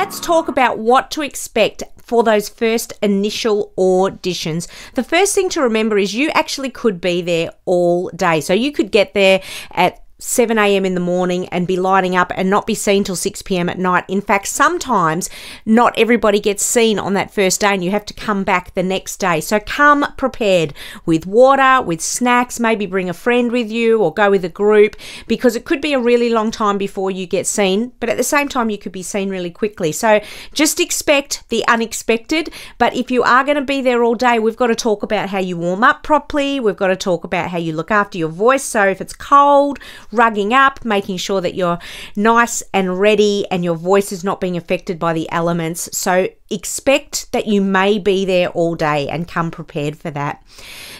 let's talk about what to expect for those first initial auditions. The first thing to remember is you actually could be there all day. So you could get there at 7 a.m. in the morning and be lighting up and not be seen till 6 p.m. at night. In fact, sometimes not everybody gets seen on that first day and you have to come back the next day. So come prepared with water, with snacks, maybe bring a friend with you or go with a group, because it could be a really long time before you get seen, but at the same time you could be seen really quickly. So just expect the unexpected. But if you are going to be there all day, we've got to talk about how you warm up properly. We've got to talk about how you look after your voice. So if it's cold, rugging up, making sure that you're nice and ready and your voice is not being affected by the elements. So expect that you may be there all day and come prepared for that.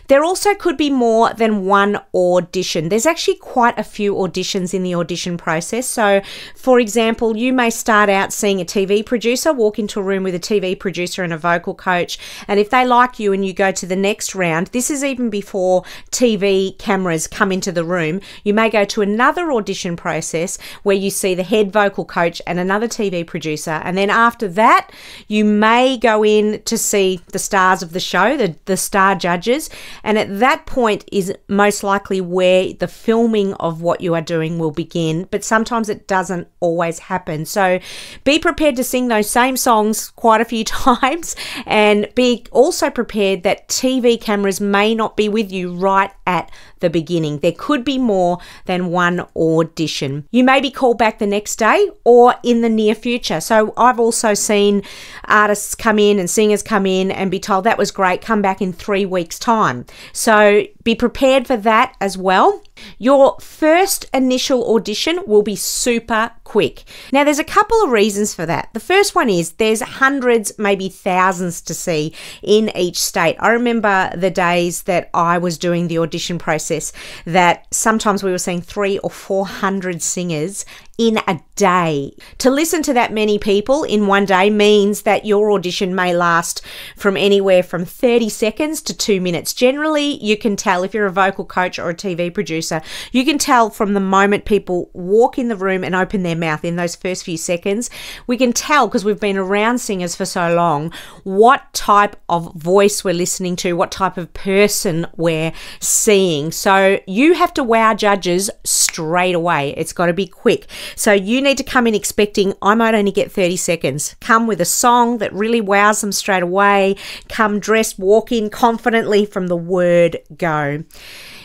There also could be more than one audition. There's actually quite a few auditions in the audition process. So, for example, you may start out seeing a TV producer, walk into a room with a TV producer and a vocal coach, and if they like you and you go to the next round, this is even before TV cameras come into the room, you may go to another audition process where you see the head vocal coach and another TV producer, and then after that, you may go in to see the stars of the show, the star judges. And at that point is most likely where the filming of what you are doing will begin, but sometimes it doesn't always happen. So be prepared to sing those same songs quite a few times, and be also prepared that TV cameras may not be with you right at the beginning. There could be more than one audition. You may be called back the next day or in the near future. So I've also seen artists come in and singers come in and be told that was great, come back in 3 weeks' time. So be prepared for that as well. Your first initial audition will be super quick. Now, there's a couple of reasons for that. The first one is there's hundreds, maybe thousands to see in each state. I remember the days that I was doing the audition process that sometimes we were seeing 300 or 400 singers in a day. To listen to that many people in one day means that your audition may last from anywhere from 30 seconds to 2 minutes. Generally, you can tell if you're a vocal coach or a TV producer, you can tell from the moment people walk in the room and open their mouth in those first few seconds. We can tell, because we've been around singers for so long, what type of voice we're listening to, what type of person we're seeing. So you have to wow judges straight away. It's got to be quick. So you need to come in expecting, I might only get 30 seconds. Come with a song that really wows them straight away. Come dressed, walk in confidently from the word go.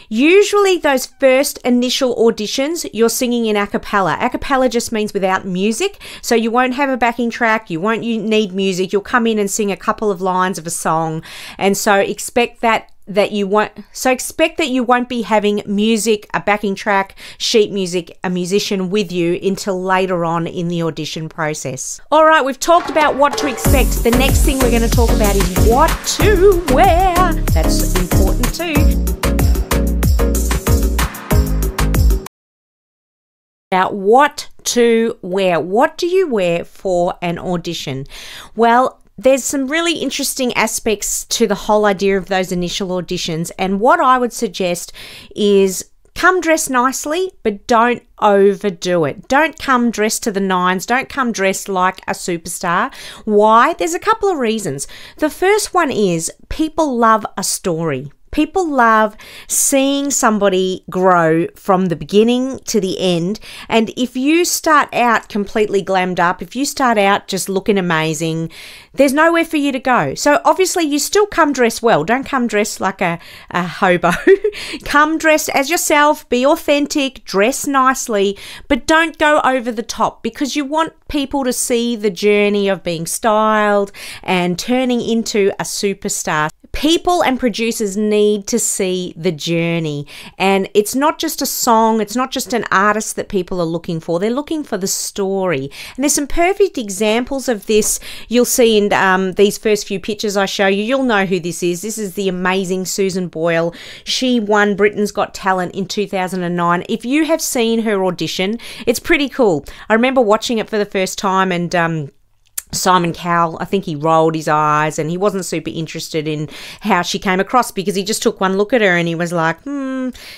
Usually those first initial auditions, you're singing in a cappella. A cappella just means without music. So you won't have a backing track. You need music. You'll come in and sing a couple of lines of a song. And so expect that you won't be having music, a backing track, sheet music, a musician with you until later on in the audition process. All right, we've talked about what to expect. The next thing we're going to talk about is what to wear. That's important too. About what to wear. What do you wear for an audition? Well, there's some really interesting aspects to the whole idea of those initial auditions, and what I would suggest is come dressed nicely, but don't overdo it. Don't come dressed to the nines. Don't come dressed like a superstar. Why? There's a couple of reasons. The first one is people love a story. People love seeing somebody grow from the beginning to the end. And if you start out completely glammed up, if you start out just looking amazing, there's nowhere for you to go. So obviously you still come dressed well. Don't come dressed like a hobo. Come dressed as yourself, be authentic, dress nicely, but don't go over the top, because you want people to see the journey of being styled and turning into a superstar. People and producers need to see the journey, and it's not just a song, it's not just an artist that people are looking for. They're looking for the story, and there's some perfect examples of this you'll see in these first few pictures I show you. You'll know who this is. This is the amazing Susan Boyle. She won Britain's Got Talent in 2009. If you have seen her audition, it's pretty cool. I remember watching it for the first time and Simon Cowell, I think he rolled his eyes and he wasn't super interested in how she came across, because he just took one look at her and he was like,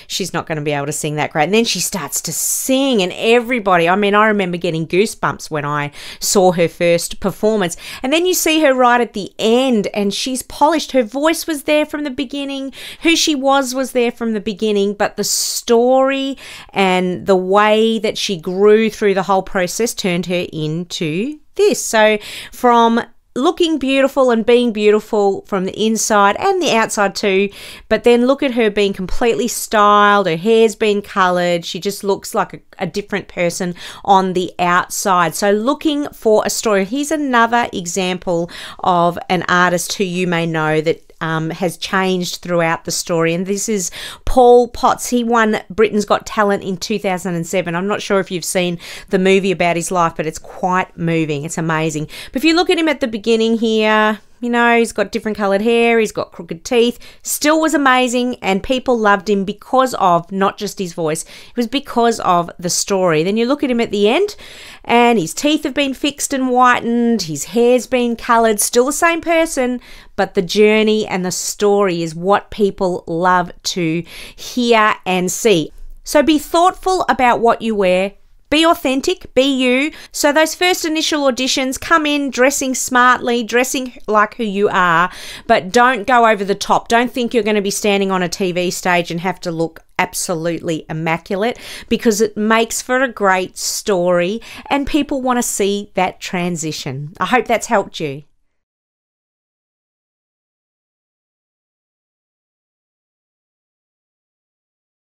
she's not going to be able to sing that great. And then she starts to sing, and everybody, I mean, I remember getting goosebumps when I saw her first performance. And then you see her right at the end and she's polished. Her voice was there from the beginning. Who she was there from the beginning. But the story and the way that she grew through the whole process turned her into this. So from looking beautiful and being beautiful from the inside and the outside too, but then look at her being completely styled, her hair's been coloured, she just looks like a different person on the outside. So looking for a story. Here's another example of an artist who you may know that has changed throughout the story, and this is Paul Potts. He won Britain's Got Talent in 2007. I'm not sure if you've seen the movie about his life, but it's quite moving. It's amazing. But if you look at him at the beginning here, you know, he's got different coloured hair, he's got crooked teeth, still was amazing, and people loved him because of not just his voice, it was because of the story. Then you look at him at the end and his teeth have been fixed and whitened, his hair's been coloured, still the same person, but the journey and the story is what people love to hear and see. So be thoughtful about what you wear. Be authentic, be you. So those first initial auditions, come in dressing smartly, dressing like who you are, but don't go over the top. Don't think you're going to be standing on a TV stage and have to look absolutely immaculate, because it makes for a great story and people want to see that transition. I hope that's helped you.